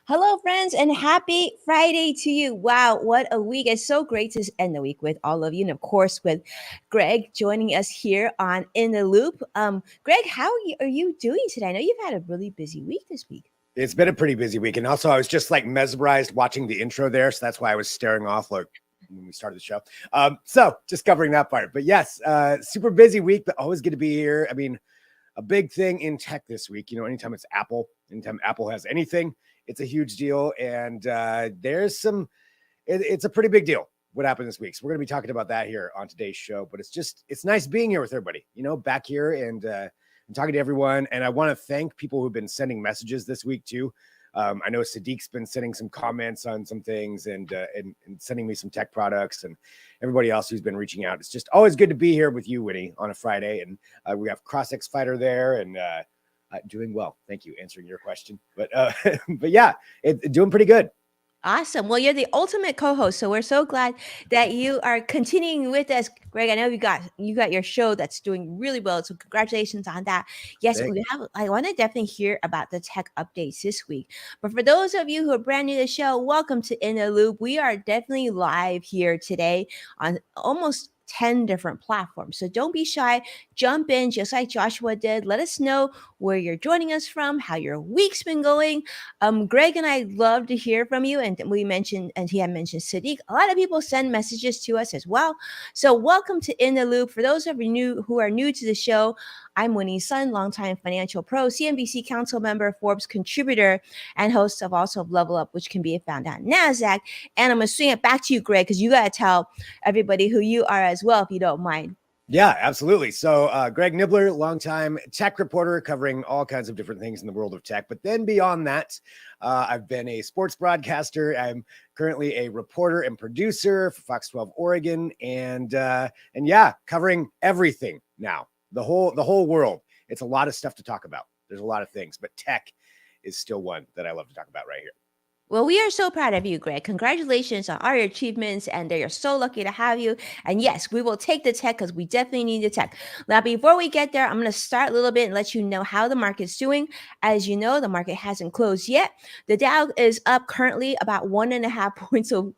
Hello, friends, and happy Friday to you. Wow, what a week. It's so great to end the week with all of you. And of course, with Greg joining us here on In the Loop. Greg, how are you doing today? I know you've had a really busy week this week. It's been a pretty busy week. And also, I was just like mesmerized watching the intro there. So that's why I was staring off like when we started the show. So just covering that part. But yes, super busy week, but always good to be here. I mean, a big thing in tech this week, anytime it's Apple, anytime Apple has anything, it's a huge deal. And there's it's a pretty big deal what happened this week. So we're going to be talking about that here on today's show. But it's nice being here with everybody, back here and talking to everyone. And I want to thank people who've been sending messages this week too. I know Sadiq's been sending some comments on some things and sending me some tech products, and everybody else who's been reaching out. It's just always good to be here with you, Winnie, on a Friday. And we have CrossX Fighter there and doing well. Thank you. Answering your question. But yeah, doing pretty good. Awesome. Well, you're the ultimate co-host, so we're so glad that you are continuing with us, Greg. I know you got your show that's doing really well, so congratulations on that. Yes, I want to definitely hear about the tech updates this week. But for those of you who are brand new to the show, welcome to In the Loop. We are definitely live here today on almost 10 different platforms. So don't be shy. Jump in just like Joshua did. Let us know where you're joining us from, how your week's been going. Greg and I love to hear from you. And he had mentioned Sadiq. A lot of people send messages to us as well. So welcome to In the Loop. For those of you who are new to the show, I'm Winnie Sun, longtime financial pro, CNBC council member, Forbes contributor, and host of Level Up, which can be found on NASDAQ. And I'm going to swing it back to you, Greg, because you got to tell everybody who you are as well, if you don't mind. Yeah, absolutely. So Greg Nibbler, longtime tech reporter covering all kinds of different things in the world of tech. But then beyond that, I've been a sports broadcaster. I'm currently a reporter and producer for Fox 12 Oregon. And yeah, covering everything now, the whole world. It's a lot of stuff to talk about. There's a lot of things, but tech is still one that I love to talk about right here. Well, we are so proud of you, Greg. Congratulations on all your achievements, and they are so lucky to have you. And yes, we will take the tech because we definitely need the tech. Now, before we get there, I'm going to start a little bit and let you know how the market's doing. As you know, the market hasn't closed yet. The Dow is up currently about 1.5 points, so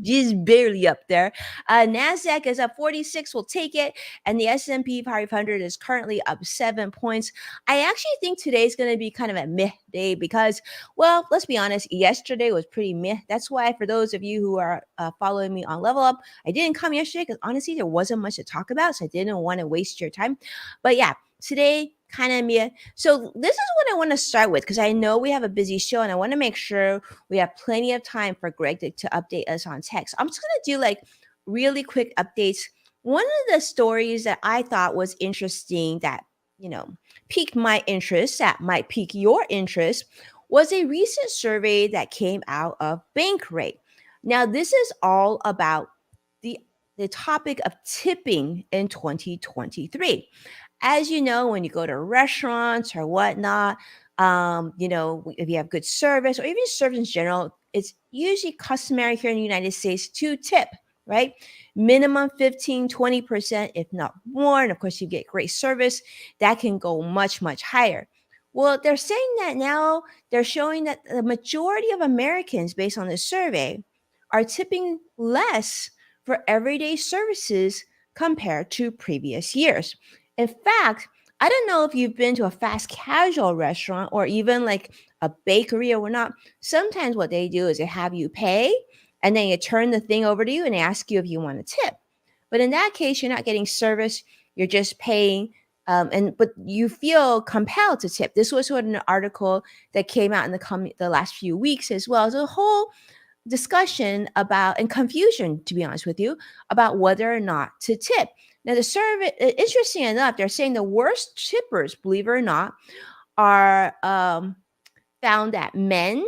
just barely up there. NASDAQ is up 46. We'll take it. And the S&P 500 is currently up 7 points. I actually think today's going to be kind of a meh day because, well, let's be honest, yesterday was pretty meh. That's why for those of you who are following me on Level Up, I didn't come yesterday because honestly, there wasn't much to talk about. So I didn't want to waste your time. But yeah, today, kind of me. So this is what I want to start with because I know we have a busy show and I want to make sure we have plenty of time for Greg to update us on tech. So I'm just going to do like really quick updates. One of the stories that I thought was interesting that, piqued my interest, that might pique your interest, was a recent survey that came out of Bankrate. Now, this is all about the topic of tipping in 2023. As you know, when you go to restaurants or whatnot, if you have good service or even service in general, it's usually customary here in the United States to tip, right? Minimum 15, 20%, if not more. And of course, you get great service, that can go much, much higher. Well, they're saying that now they're showing that the majority of Americans, based on the survey, are tipping less for everyday services compared to previous years. In fact, I don't know if you've been to a fast casual restaurant or even like a bakery or whatnot. Sometimes what they do is they have you pay and then you turn the thing over to you and they ask you if you want to tip. But in that case, you're not getting service. You're just paying. But you feel compelled to tip. This was sort of an article that came out in the last few weeks as well. So the whole discussion about and confusion, to be honest with you, about whether or not to tip. Now, the survey, interesting enough, they're saying the worst tippers, believe it or not, are found that men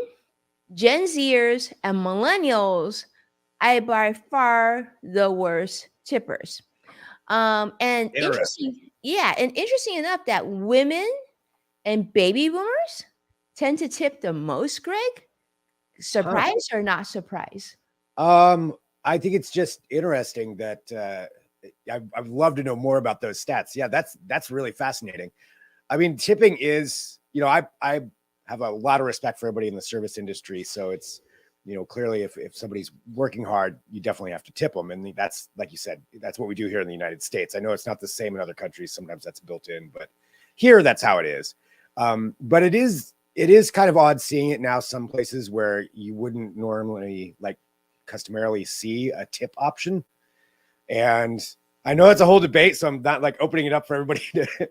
Gen Zers and millennials are by far the worst tippers. And Interesting. interesting, yeah, and interesting enough that women and baby boomers tend to tip the most, Greg. Huh. Surprise or not surprise? Um, I think it's just interesting that I'd love to know more about those stats. Yeah, that's really fascinating. I mean, tipping is, I have a lot of respect for everybody in the service industry. So it's, clearly if somebody's working hard, you definitely have to tip them. And that's, like you said, that's what we do here in the United States. I know it's not the same in other countries. Sometimes that's built in, but here that's how it is. But it is kind of odd seeing it now some places where you wouldn't normally like customarily see a tip option. And I know it's a whole debate, so I'm not like opening it up for everybody to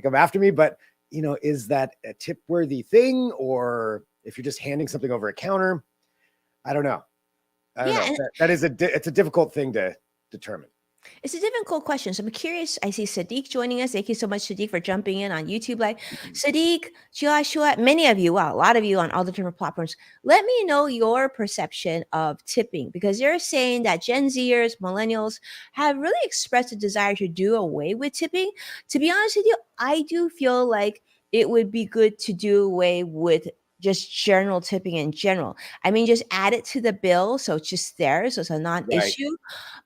come after me. But is that a tip worthy thing, or if you're just handing something over a counter? I don't know. I don't Yeah, know. and It's a difficult thing to determine. it's a difficult question. So I'm curious. I see Sadiq joining us. Thank you so much, Sadiq, for jumping in on YouTube Live. Sadiq, Joshua, many of you, wow, a lot of you on all the different platforms. Let me know your perception of tipping because you're saying that Gen Zers, millennials have really expressed a desire to do away with tipping. To be honest with you, I do feel like it would be good to do away with just general tipping in general. I mean, just add it to the bill so it's just there, so it's a Right. non-issue,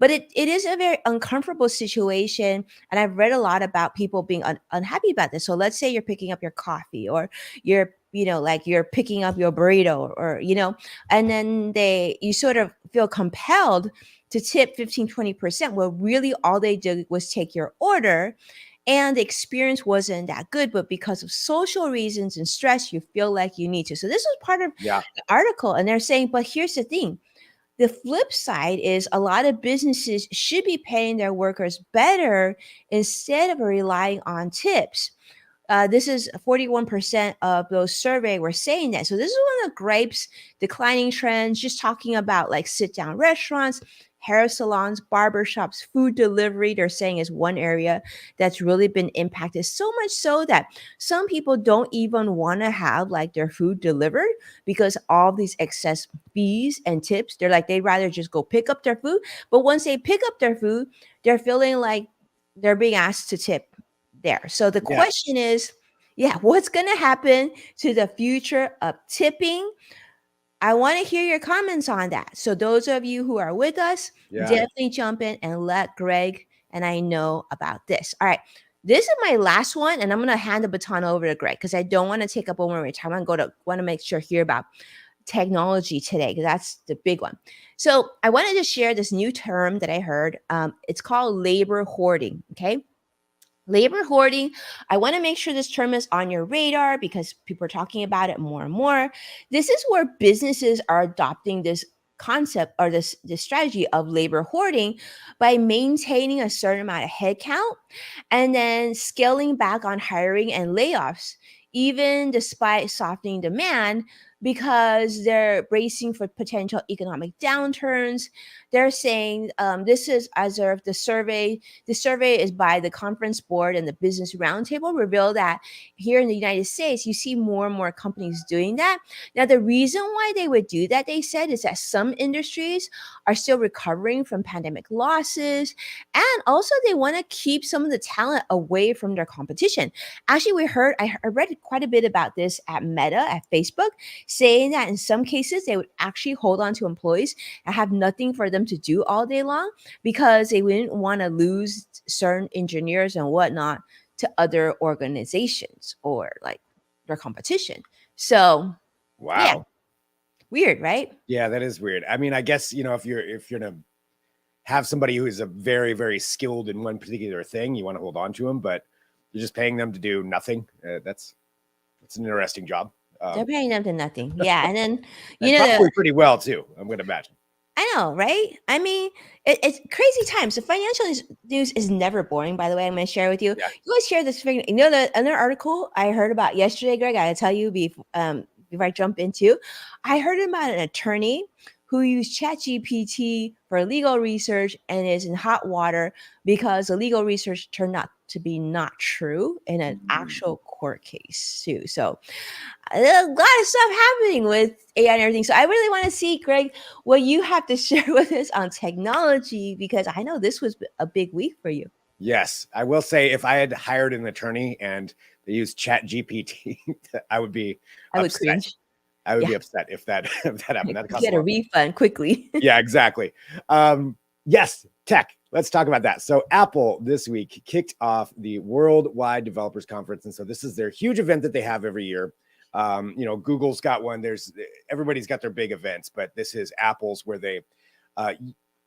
but it is a very uncomfortable situation, and I've read a lot about people being unhappy about this. So let's say you're picking up your coffee, or like you're picking up your burrito, or and then you sort of feel compelled to tip 15-20%. Well, really all they did was take your order, and the experience wasn't that good, but because of social reasons and stress you feel like you need to. So this is part of Yeah. the article, and they're saying, but here's the thing, the flip side is a lot of businesses should be paying their workers better instead of relying on tips. This is 41% of those surveyed were saying that. So this is one of the gripes, declining trends, just talking about like sit down restaurants, hair salons, barbershops, food delivery. They're saying is one area that's really been impacted, so much so that some people don't even want to have like their food delivered because all these excess fees and tips. They're like, they'd rather just go pick up their food. But once they pick up their food, they're feeling like they're being asked to tip there. So the Yeah. question is, yeah, what's going to happen to the future of tipping? I want to hear your comments on that. So those of you who are with us, Yeah. definitely jump in and let Greg and I know about this. All right. This is my last one, and I'm going to hand the baton over to Greg because I don't want to take up all more time. I want to make sure hear about technology today because that's the big one. So I wanted to share this new term that I heard. It's called labor hoarding. Okay, labor hoarding. I want to make sure this term is on your radar because people are talking about it more and more. This is where businesses are adopting this concept or this strategy of labor hoarding by maintaining a certain amount of headcount and then scaling back on hiring and layoffs, even despite softening demand, because they're bracing for potential economic downturns. They're saying this is as of the survey. The survey is by the Conference Board and the Business Roundtable, reveal that here in the United States, you see more and more companies doing that. Now, the reason why they would do that, they said, is that some industries are still recovering from pandemic losses, and also they want to keep some of the talent away from their competition. Actually, I read quite a bit about this at Meta, at Facebook, saying that in some cases they would actually hold on to employees and have nothing for them to do all day long because they wouldn't want to lose certain engineers and whatnot to other organizations or like their competition. So yeah, Wow. weird, right? Yeah, that is weird. I mean, I guess, if you're gonna have somebody who is a very, very skilled in one particular thing, you want to hold on to them, but you're just paying them to do nothing. That's an interesting job. They're paying them to nothing. Yeah. And then, you And know, probably pretty well too, I'm going to imagine. I know, right? I mean, it's crazy times. The financial news is never boring, by the way. I'm going to share with you. Yeah. You guys share this thing. The another article I heard about yesterday, Greg, I got to tell you before I jump into, I heard about an attorney who used ChatGPT for legal research and is in hot water because the legal research turned out to be not true in an actual court case too. So a lot of stuff happening with AI and everything. So I really want to see, Greg, what you have to share with us on technology, because I know this was a big week for you. Yes, I will say if I had hired an attorney and they used ChatGPT, I would be I would upset. cringe. I would Yeah, be upset if that if that happened. That costs a get a lot. refund quickly. Yeah, exactly. Yes, tech. Let's talk about that. So Apple this week kicked off the Worldwide Developers Conference, and so this is their huge event that they have every year. Google's got one. Everybody's got their big events, but this is Apple's, where they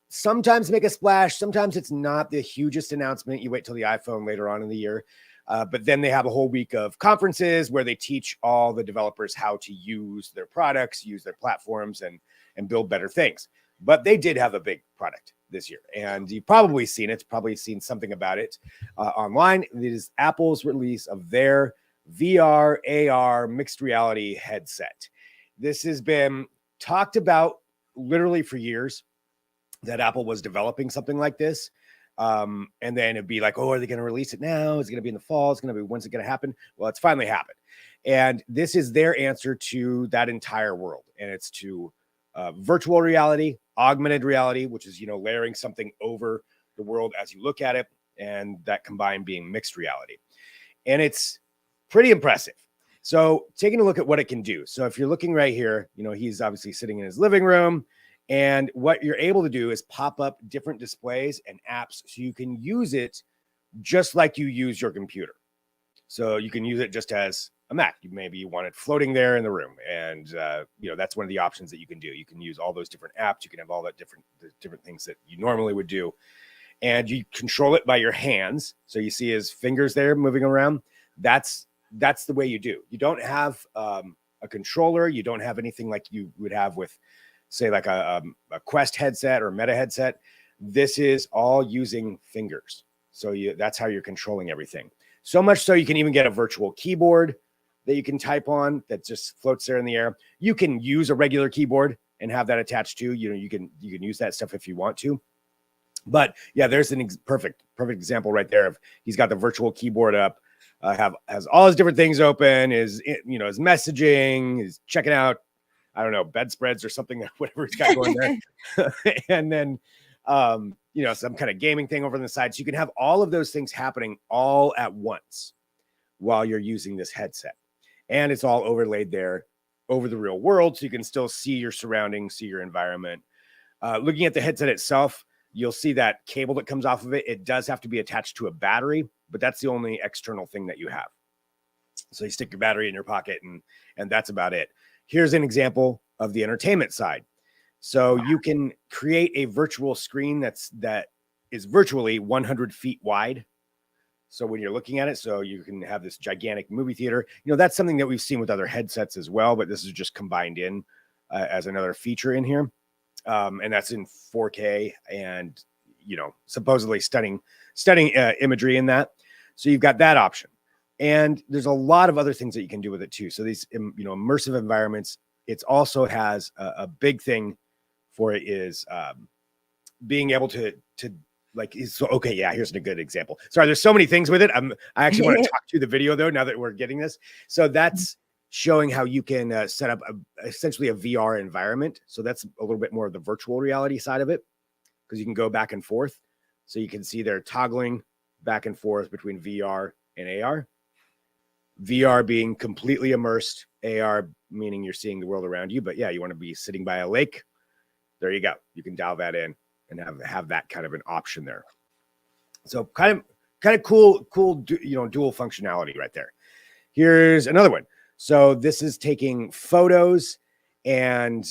sometimes make a splash. Sometimes it's not the hugest announcement. You wait till the iPhone later on in the year. But then they have a whole week of conferences where they teach all the developers how to use their products, use their platforms, and build better things. But they did have a big product this year, and you've probably seen it, probably seen something about it online. It is Apple's release of their VR, AR, mixed reality headset. This has been talked about literally for years, that Apple was developing something like this. And then it'd be like, oh, are they going to release it now? Is it going to be in the fall? It's going to be, when's it going to happen? Well, it's finally happened. And this is their answer to that entire world. And it's to virtual reality, augmented reality, which is, layering something over the world as you look at it. And that combined being mixed reality. And it's pretty impressive. So taking a look at what it can do. So if you're looking right here, he's obviously sitting in his living room. And what you're able to do is pop up different displays and apps so you can use it just like you use your computer. So you can use it just as a Mac. Maybe you want it floating there in the room. And, that's one of the options that you can do. You can use all those different apps. You can have all that different things that you normally would do. And you control it by your hands. So you see his fingers there moving around. That's the way you do. You don't have a controller. You don't have anything like you would have with, say, like a Quest headset or a Meta headset. This is all using fingers. So that's how you're controlling everything. So much so you can even get a virtual keyboard that you can type on that just floats there in the air. You can use a regular keyboard and have that attached to, you can use that stuff if you want to. But yeah, there's an perfect example right there of he's got the virtual keyboard up, has all his different things open, his messaging, is checking out, I don't know, bedspreads or something, whatever he's got going there. And then, some kind of gaming thing over on the side. So you can have all of those things happening all at once while you're using this headset. And it's all overlaid there over the real world. So you can still see your surroundings, see your environment. Looking at the headset itself, you'll see that cable that comes off of it. It does have to be attached to a battery, but that's the only external thing that you have. So you stick your battery in your pocket and that's about it. Here's an example of the entertainment side. So you can create a virtual screen that is virtually 100 feet wide. So when you're looking at it, so you can have this gigantic movie theater. That's something that we've seen with other headsets as well, but this is just combined in as another feature in here. And that's in 4K and, supposedly stunning imagery in that. So you've got that option. And there's a lot of other things that you can do with it too. So these, immersive environments, it also has a big thing for it is being able to like, so, okay, yeah, here's a good example. Sorry, there's so many things with it. I actually want to talk to the video though, now that we're getting this. So that's showing how you can set up essentially a VR environment. So that's a little bit more of the virtual reality side of it, because you can go back and forth. So you can see they're toggling back and forth between VR and AR. VR being completely immersed, AR meaning you're seeing the world around you. But yeah, you want to be sitting by a lake. There you go. You can dial that in and have that kind of an option there. So kind of cool, dual functionality right there. Here's another one. So this is taking photos and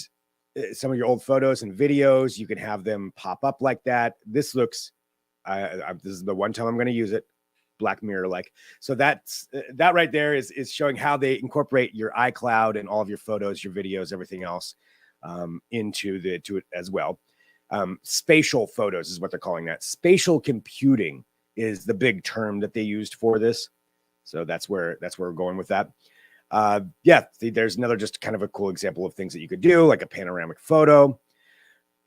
some of your old photos and videos. You can have them pop up like that. This looks, this is the one time I'm going to use it. Black Mirror like. So that right there is showing how they incorporate your iCloud and all of your photos, your videos, everything else into it as well. Spatial photos is what they're calling that. Spatial computing is the big term that they used for this. So that's where we're going with that. There's another just kind of a cool example of things that you could do, like a panoramic photo,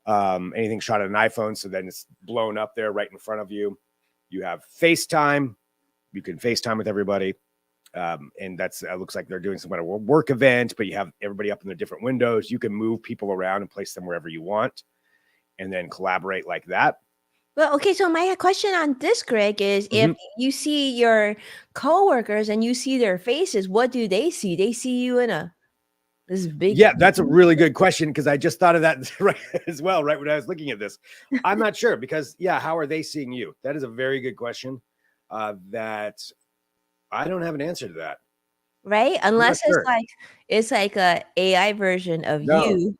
anything shot at an iPhone. So then it's blown up there right in front of you. You have FaceTime. You can FaceTime with everybody. And that's looks like they're doing some kind of work event, but you have everybody up in their different windows. You can move people around and place them wherever you want, and then collaborate like that. Well, okay, so my question on this, Greg, is if Mhm. you see your coworkers and you see their faces, what do they see? They see you in a this big Yeah, that's a really good question because I just thought of that right as well, right when I was looking at this. I'm not sure because, yeah, how are they seeing you? That is a very good question. That I don't have an answer to that. right? I'm not Unless sure. it's like a AI version of No, you.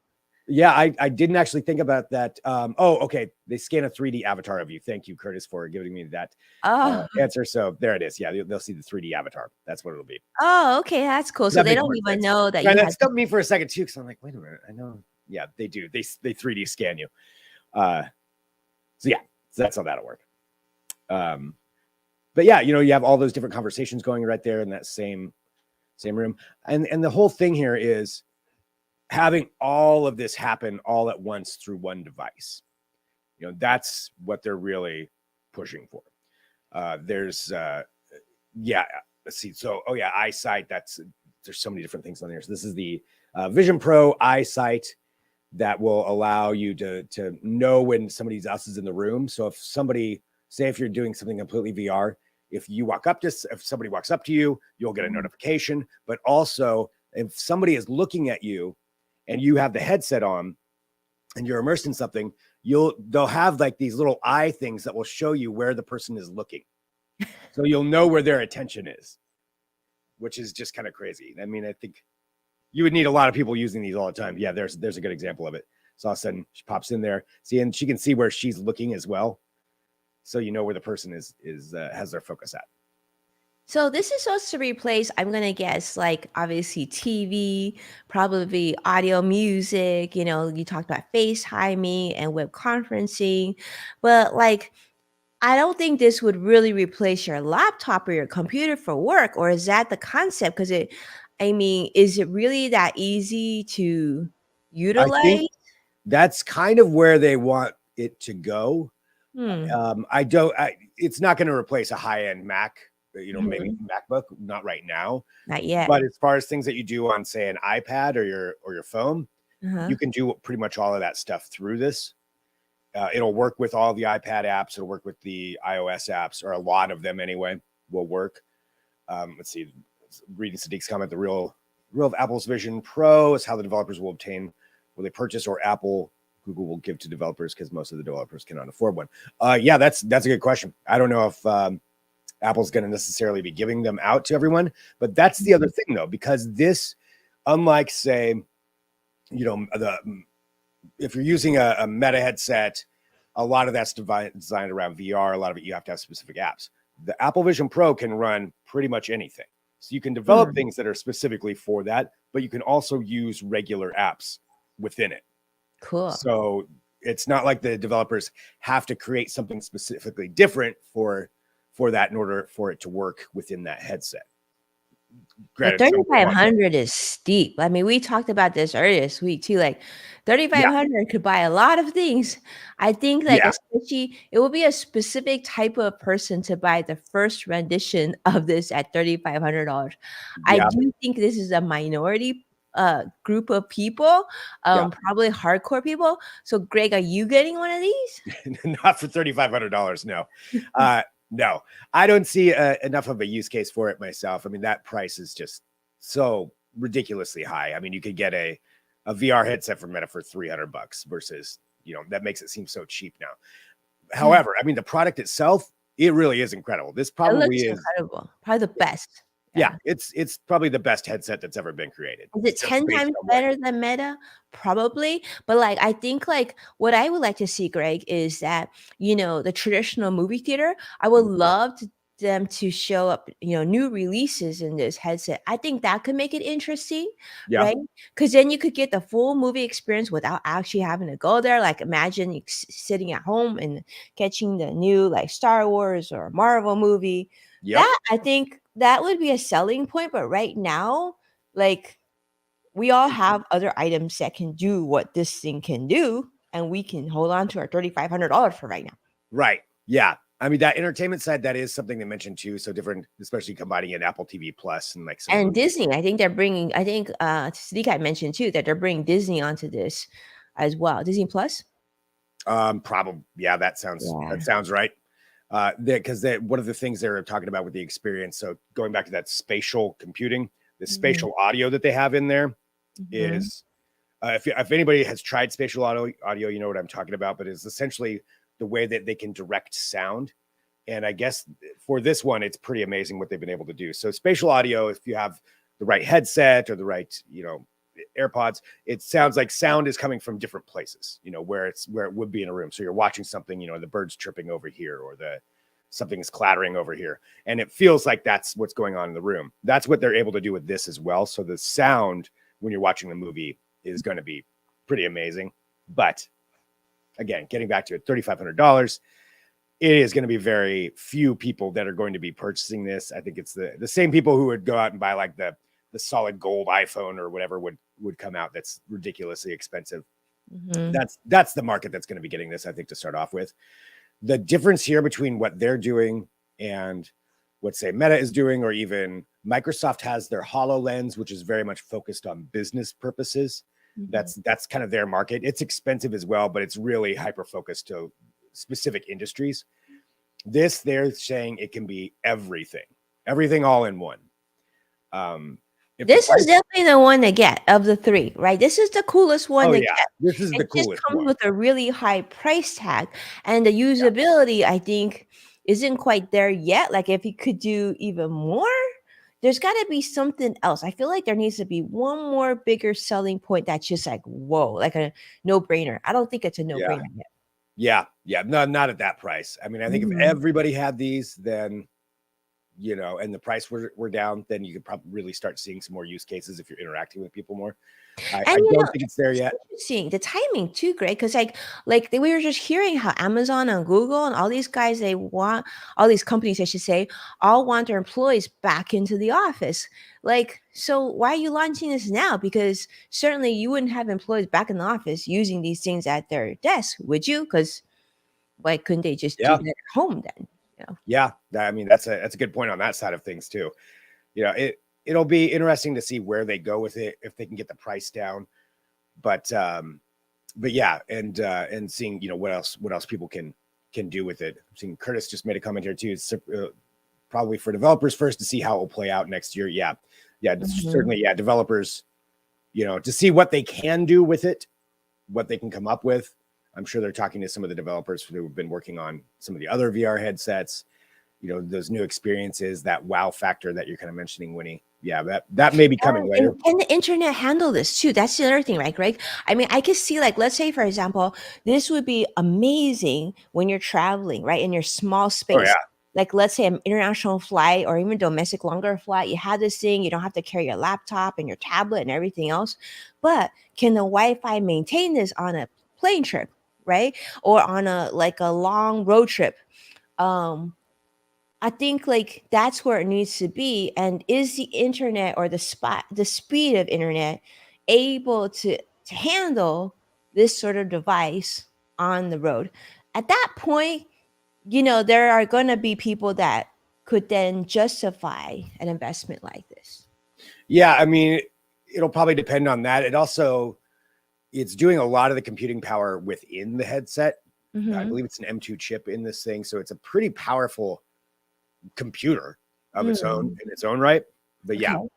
yeah, I didn't actually think about that. Oh, okay. They scan a 3D avatar of you. Thank you, Curtis, for giving me that Oh, answer. So there it is. Yeah, they'll see the 3D avatar. That's what it'll be. oh, okay, that's cool. So So that they makes don't more even sense. know that Right, you that had. stumped me for a second too, because I'm like, wait a minute, I know. Yeah, they do. They 3D scan you. Uh, so yeah, so that's how that'll work. Um, but yeah, you have all those different conversations going right there in that same room, and the whole thing here is having all of this happen all at once through one device. That's what they're really pushing for. There's yeah, let's see. So oh yeah, eyesight. There's so many different things on there. So this is the Vision Pro eyesight that will allow you to know when somebody else is in the room. So if somebody, say if you're doing something completely VR, if somebody walks up to you, you'll get a notification. But also, if somebody is looking at you and you have the headset on and you're immersed in something, they'll have like these little eye things that will show you where the person is looking. So you'll know where their attention is, which is just kind of crazy. I mean, I think you would need a lot of people using these all the time. Yeah, there's a good example of it. So all of a sudden she pops in there, and she can see where she's looking as well. So you know where the person is has their focus at. So this is supposed to replace, I'm gonna guess, like obviously TV, probably audio, music. You talked about FaceTiming and web conferencing, but like I don't think this would really replace your laptop or your computer for work, or is that the concept? Because I mean, is it really that easy to I think utilize? that's kind of where they want it to go. Hmm. I don't. It's not going to replace a high end Mac. Maybe Mhm. MacBook, not right now. Not yet. But as far as things that you do on, say, an iPad or your phone, Uh-huh. you can do pretty much all of that stuff through this. It'll work with all the iPad apps. It'll work with the iOS apps, or a lot of them anyway. Will work. Let's see. Reading Sadiq's comment, the real of Apple's Vision Pro is how the developers will they purchase, or Google will give to developers because most of the developers cannot afford one. Yeah, that's a good question. I don't know if Apple's going to necessarily be giving them out to everyone, but that's the other thing though, because this, unlike say, if you're using a Meta headset, a lot of that's designed around VR. A lot of it you have to have specific apps. The Apple Vision Pro can run pretty much anything. So you can develop Hmm. things that are specifically for that, but you can also use regular apps within it. Cool. So it's not like the developers have to create something specifically different for that in order for it to work within that headset. But Granted, some will want more. 3,500 is steep. I mean, we talked about this earlier this week too. Like Yeah, 3,500 could buy a lot of things. I think like yeah, especially it will be a specific type of person to buy the first rendition of this at $3,500. I yeah, do think this is a minority group of people, yeah. probably hardcore people. So Greg, are you getting one of these? Not for $3,500. No, uh, no, I don't see enough of a use case for it myself. I mean, that price is just so ridiculously high. I mean, you could get a VR headset from Meta for $300 versus, that makes it seem so cheap now. Yeah, However, I mean, the product itself, it really is incredible. This it probably looks is, incredible. Probably the best. yeah, Yeah. it's probably the best headset that's ever been created, Is it just 10 based times on what. better than Meta? Probably. But like I think like what I would like to see, Greg, is that, the traditional movie theater, I would love them to show up, new releases in this headset. I think that could make it interesting, Yeah, right? Because then you could get the full movie experience without actually having to go there. Like imagine you sitting at home and catching the new like Star Wars or Marvel movie. yep, That I think that would be a selling point. But right now, like we all have other items that can do what this thing can do, and we can hold on to our $3,500 for right now. right, yeah. I mean, that entertainment side, that is something they mentioned too. So different, especially combining it Apple TV Plus and like some And movies. Disney. I think they're bringing. I think Sadiq had mentioned too that they're bringing Disney onto this as well. Disney Plus. Probably, yeah, that Yeah. sounds right. Because one of the things they're talking about with the experience. So going back to that spatial computing, the Hmm. spatial audio that they have in there Hmm. is, if anybody has tried spatial audio, you know what I'm talking about. But it's essentially the way that they can direct sound. And I guess for this one, it's pretty amazing what they've been able to do. So spatial audio, if you have the right headset or the right, AirPods, it sounds like sound is coming from different places, where it would be in a room. So you're watching something, the bird's chirping over here, or something is clattering over here. And it feels like that's what's going on in the room. That's what they're able to do with this as well. So the sound when you're watching the movie is going to be pretty amazing. But again, getting back to it, $3,500. It is going to be very few people that are going to be purchasing this. I think it's the same people who would go out and buy like the solid gold iPhone or whatever would come out. That's ridiculously expensive. Hmm. That's the market that's going to be getting this, I think, to start off with. The difference here between what they're doing and what, say, Meta is doing, or even Microsoft has their HoloLens, which is very much focused on business purposes. Hmm. That's kind of their market. It's expensive as well, but it's really hyper focused to specific industries. This, they're saying it can be everything all in one. If the This is price, definitely the one to get of the three, right? This is the coolest one oh to yeah, get. this is the It just coolest comes one. with a really high price tag, and the Yeah. usability, I think, isn't quite there yet. Like, if you could do even more, there's got to be something else. I feel like there needs to be one more bigger selling point that's just like, whoa, like a no brainer. I don't think it's a no Yeah. brainer yet. Yeah. No, not at that price. I mean, I think if Mhm. everybody had these, then and the price were down, then you could probably really start seeing some more use cases if you're interacting with people more. And I don't think it's there it's yet. interesting the timing too, Greg, because we were just hearing how Amazon and Google and all these guys, they want all these companies, I should say, all want their employees back into the office. Like, so why are you launching this now? Because certainly you wouldn't have employees back in the office using these things at their desk, would you? Because why couldn't they just do Yeah. that at home then? Yeah. I mean, that's a good point on that side of things too. It'll be interesting to see where they go with it, if they can get the price down. But yeah, and seeing what else people can do with it. I'm seeing Curtis just made a comment here too. It's probably for developers first to see how it will play out next year. Yeah, Mhm. certainly. Yeah, developers, to see what they can do with it, what they can come up with. I'm sure they're talking to some of the developers who have been working on some of the other VR headsets. Those new experiences, that wow factor that you're kind of mentioning, Winnie. Yeah, that may be coming later. And can the internet handle this too? That's the other thing, right, Greg? I mean, I could see, like, let's say, for example, this would be amazing when you're traveling, right, in your small Oh yeah, space. Like, let's say an international flight or even domestic longer flight, you have this thing, you don't have to carry your laptop and your tablet and everything else. But can the Wi-Fi maintain this on a plane trip, right? Or on a long road trip? Um, I think like that's where it needs to be. And is the internet or the speed of internet able to handle this sort of device on the road? At that point, there are going to be people that could then justify an investment like this. yeah. I mean, it'll probably depend on that. It's doing a lot of the computing power within the headset. I Mm-hmm. believe it's an M2 chip in this thing, so it's a pretty powerful computer of its own Mm, in its own right. But yeah, okay.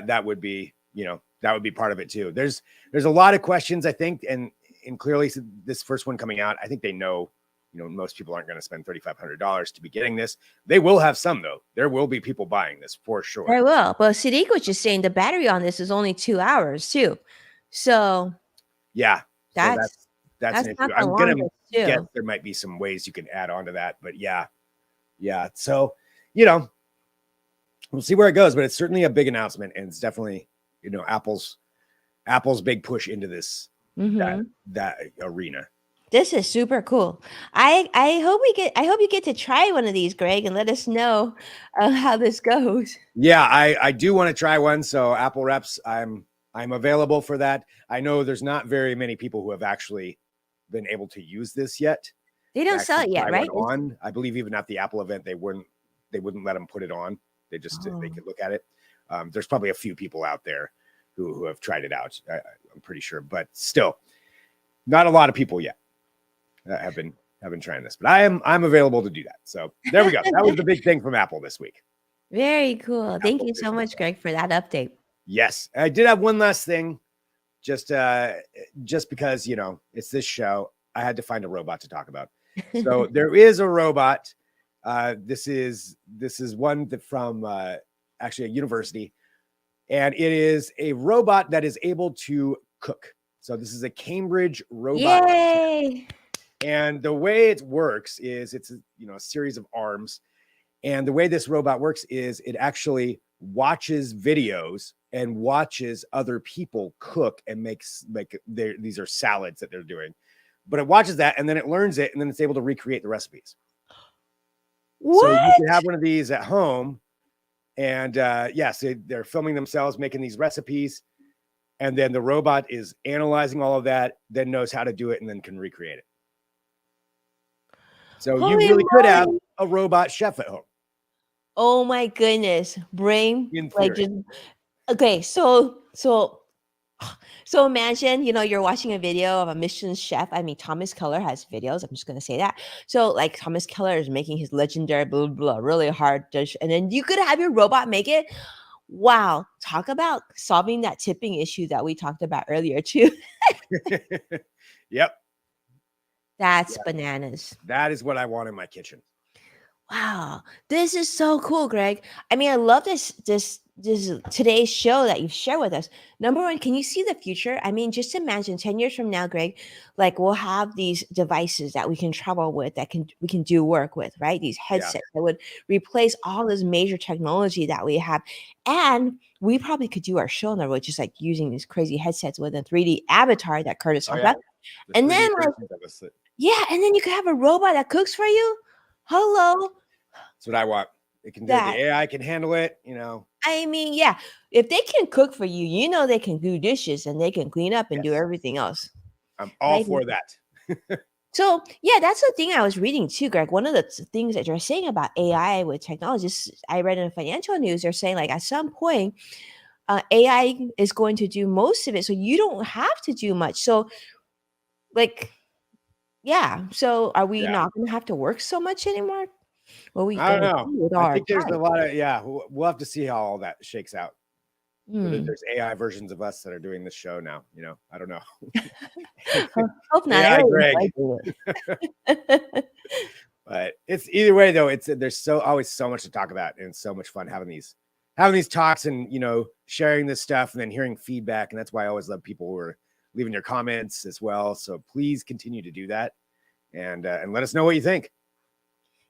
that would be that would be part of it too. There's a lot of questions, I think, and clearly this first one coming out, I think they know most people aren't going to spend $3,500 to be getting this. They will have some though. There will be people buying this for sure. Very well. But Sadiq was just saying the battery on this is only 2 hours too. So Yeah, so that's that's an that's not issue. the I'm gonna longest guess too. there might be some ways you can add on to that, but yeah. So you know, we'll see where it goes, but it's certainly a big announcement, and it's definitely Apple's big push into this that Mm-hmm. that arena. This is super cool. I hope you get to try one of these, Greg, and let us know how this goes. Yeah, I do want to try one. So Apple reps, I'm available for that. I know there's not very many people who have actually been able to use this yet. They to don't sell actually it yet, try one right? on. I believe even at the Apple event, they wouldn't let them put it on. They Oh. could look at it. There's probably a few people out there who have tried it out. I'm pretty sure, but still, not a lot of people yet have been trying this. But I'm available to do that. So there we go. That was the big thing from Apple this week. Very cool. Thank Apple you so Vision much, Pro. Greg, for that update. Yes, I did have one last thing. Just because it's this show, I had to find a robot to talk about. So there is a robot. This is one that from actually a university, and it is a robot that is able to cook. So this is a Cambridge robot. Yay! And the way it works is it's a series of arms. And the way this robot works is it actually watches videos and watches other people cook and makes these are salads that they're doing. But it watches that and then it learns it and then it's able to recreate the recipes. So you What? can have one of these at home. And yes, they're filming themselves making these recipes. And then the robot is analyzing all of that, then knows how to do it and then can recreate it. So you Holy really could have moly. a robot chef at home. Oh my goodness. Brain, In like theory. just okay, so imagine, you're watching a video of a Michelin chef. I mean, Thomas Keller has videos. I'm just gonna say that. So, like, Thomas Keller is making his legendary blah blah, blah really hard dish, and then you could have your robot make it. Wow, talk about solving that tipping issue that we talked about earlier too. Yep. That's Yeah. bananas. That is what I want in my kitchen. Wow, this is so cool, Greg. I mean, I love this today's show that you've shared with us. Number one, can you see the future? I mean, just imagine 10 years from now, Greg, like we'll have these devices that we can travel with, that we can do work with, right? These Yeah. headsets that would replace all this major technology that we have. And we probably could do our show on the road just like using these crazy headsets with a 3D avatar that Curtis talked about. The And 3D then like, versions of us that- yeah, and then you could have a robot that cooks for you. Hello. That's what I want. It can do That the AI can handle it, I mean, yeah, if they can cook for you, they can do dishes and they can clean up and do Yes. everything else. I'm all Right? for that. So, yeah, that's the thing I was reading too, Greg. One of the things that you're saying about AI with technologists, I read in financial news, they're saying like at some point, AI is going to do most of it. So you don't have to do much. So, like, yeah. So are we Yeah. not going to have to work so much anymore? What are we I don't going to know. do with all I our think there's time? a lot of we'll have to see how all that shakes out. Whether Hmm. there's AI versions of us that are doing this show now, I don't know. Hope not. AI I Greg. already enjoy it. But it's either way though, there's always so much to talk about and so much fun having these talks and sharing this stuff and then hearing feedback. And that's why I always love people who are leaving their comments as well. So please continue to do that and let us know what you think.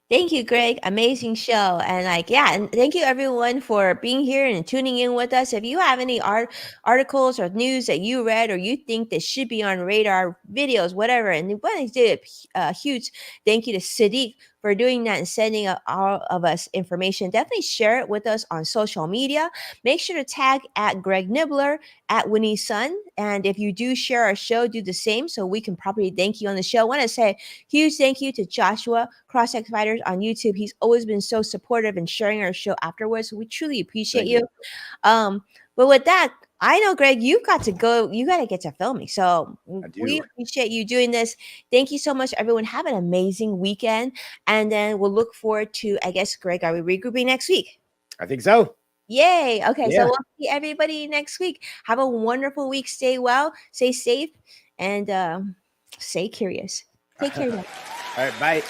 Thank you, Greg. Amazing show. And and thank you everyone for being here and tuning in with us. If you have any articles or news that you read or you think that should be on radar, videos, whatever, and we want to do a huge thank you to Sadiq for doing that and sending all of us information. Definitely share it with us on social media. Make sure to tag at Greg Nibbler, at Winnie Sun. And if you do share our show, do the same so we can properly thank you on the show. I want to say huge thank you to Joshua CrossX Fighters on YouTube. He's always been so supportive and sharing our show afterwards. So we truly appreciate Thank you. But with that, I know, Greg, you've got to go. You got to get to filming. So I we do. appreciate you doing this. Thank you so much, everyone. Have an amazing weekend. And then we'll look forward to, I guess, Greg, are we regrouping next week? I think so. Yay. Okay. Yeah. So we'll see everybody next week. Have a wonderful week. Stay well, stay safe, and stay curious. Take care. All right. Bye.